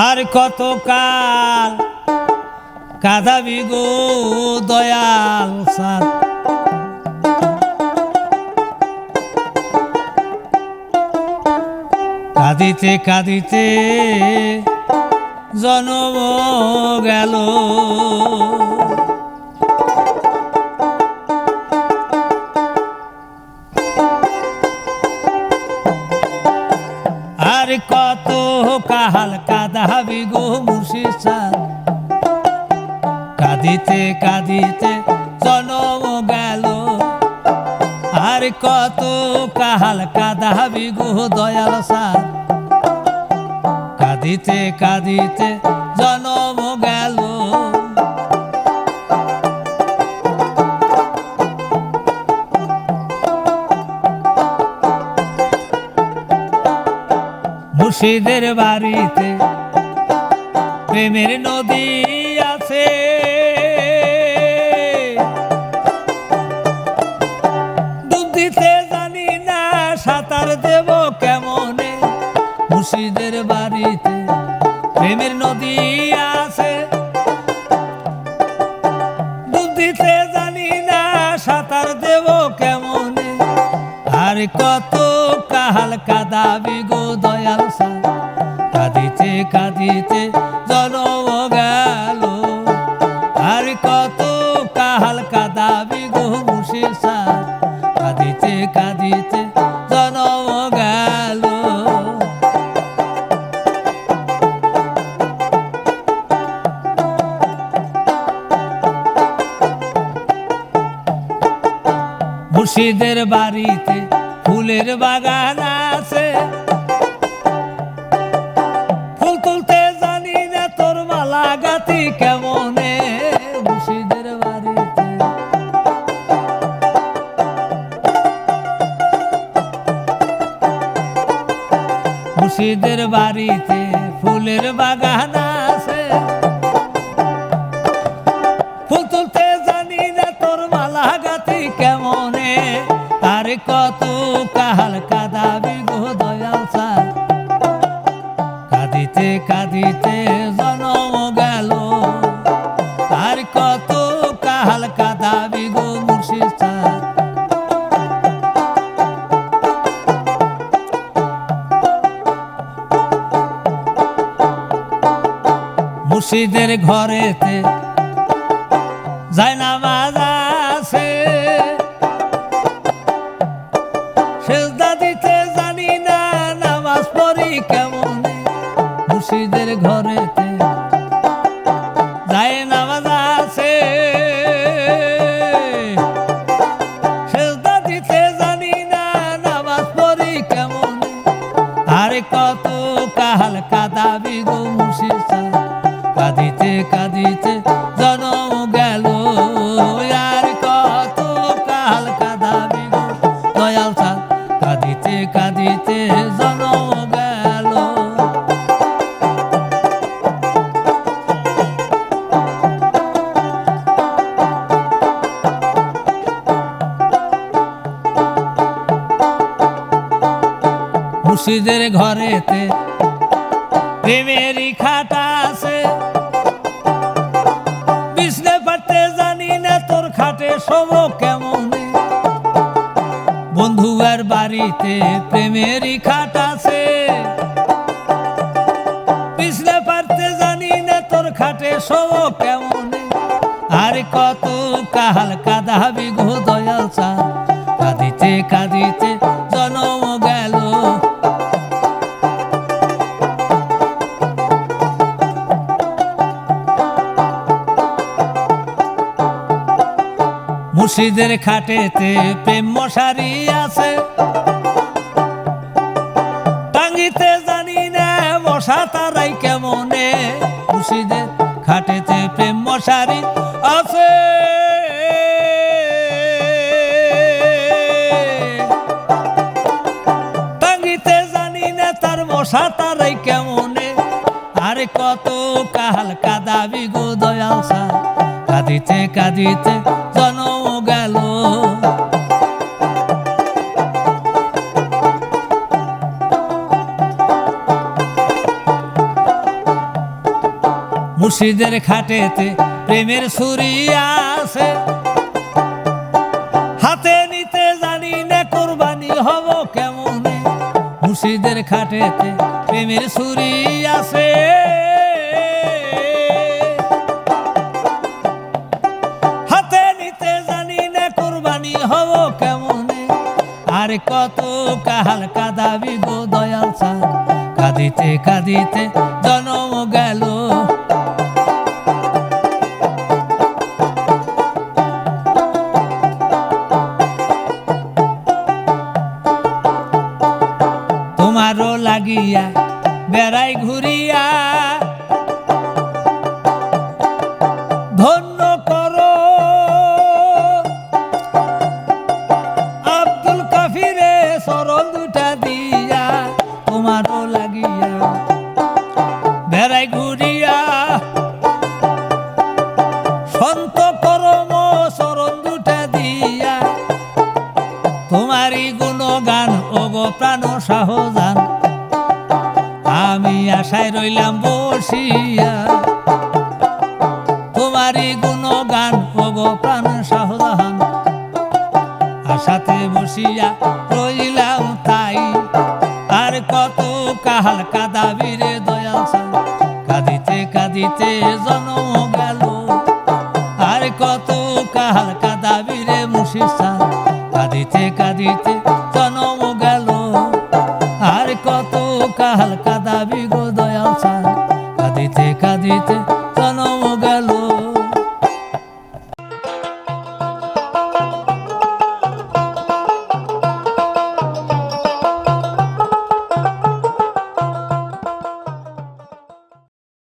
আর কত কাল কাঁদাবি গো দয়াল সাদ, কাঁদিতে কাঁদিতে জনম গেল। আর কত কাল কাঁদাবি গো মুর্শিদ সাদ, কাঁদিতে কাঁদিতে জনম গেল। আর কত কাল কাঁদাবি গো দয়াল সাদ, কাঁদিতে কাঁদিতে জনম গেল। মুর্শিদের বাড়িতে প্রেমের নদী আছে, ডুব দিতে জানি না সাঁতার দেব কেমনে। মুর্শিদের বাড়িতে প্রেমের নদী আছে, ডুব দিতে জানি না সাঁতার দেব কেমনে। আর কত কাল কাঁদাবি গো দয়াল সাদ, কাঁদিতে কাঁদিতে জনম গেল। আর কত কাল কাঁদাবি গো মুর্শিদ সাদ, কাঁদিতে কাঁদিতে জনম গেল। মুর্শিদের বাড়িতে ফুলের বাগান আছে, ফুল তুলতে জানি না তোর মালা গাতি কেমনে। মুর্শিদের বাড়িতে মুর্শিদের বাড়িতে ফুলের বাগান আছে, ফুল তুলতে জানি না তোর মালা গাতি কেমনে। আর কত কাল কাঁদাবি গো দয়াল সাদ, কাঁদিতে কাঁদিতে জনম গেল। আর কত কাল কাঁদাবি গো মুর্শিদ সাদ। মুর্শিদের ঘরেতে জায়নামাজ আছে, সেজদা দিতে জানি না নামাজ পড়ি কেমনে। মুর্শিদের ঘরেতে জায়নামাজ আছে, সেজদা দিতে জানি না নামাজ পড়ি কেমনে। আর কত কাল কাঁদাবি গো মুর্শিদ সাদ, কাঁদিতে কাঁদিতে জনম গেল। আর কত কাল কাঁদাবি গো দয়াল সাদ, কাঁদিতে কাঁদিতে জনম গেল। মুর্শিদের ঘরেতে প্রেমেরই খাটা আছে, বিছনে পারতে জানি না তোর খাটে শোব কেমনে। বন্ধুয়ার বাড়িতে প্রেমেরই খাট আছে, বিছনে পারতে জানি না তোর খাটে শোব কেমনে। আর কত কাল কাঁদাবি গো দয়াল সাদ, কাঁদিতে কাঁদিতে জনম গেল। মুর্শিদের খাটেতে প্রেম মশারি আছে, টাঙ্গিতে জানি না মশা তারাই কেমনে। মুর্শিদের খাটেতে প্রেম মশারি আছে, টাঙ্গিতে জানি না তার মশা তারাই কেমনে। আর কত কাল কাঁদাবি গো দয়াল সাদ, কাঁদিতে কাঁদিতে জনম গেল। মুর্শিদের খাটেতে প্রেমের ছুরি আছে, হাতে নিতে জানি না কোরবানি হব কেমনে। মুর্শিদের খাটেতে প্রেমের ছুরি আছে, হাতে নিতে জানি না কোরবানি হব কেমনে। আর কত কাহাল কাঁদাবি গো দয়াল চাঁদ, কাঁদিতে কাঁদিতে জনম গেল। তোমারও লাগিয়া বেড়াই ঘুরিয়া ধন্য করো আব্দুল কাফিরে চরণ দুটা দিয়া। তোমারও লাগিয়া বেড়াই ঘুরিয়া সন্ত করম চরণ দুটা দিয়া। তোমারই গুণগান ওগো প্রাণ শাহজান, আমি আশায় রইলাম বসিয়া। তোমারই গুণগান ওগো প্রাণ শাহজাহান, আশাতে বসিয়া রইলাম তাই। আর কত কাহাল কাঁদাবি রে দয়াল চাঁদ, কাঁদিতে কাঁদিতে জনম গেল। আর কত কাহাল কাঁদাবি রে মুর্শিদ চাঁদ, কাঁদিতে কাঁদিতে জনম গেল। আর কত কাহাল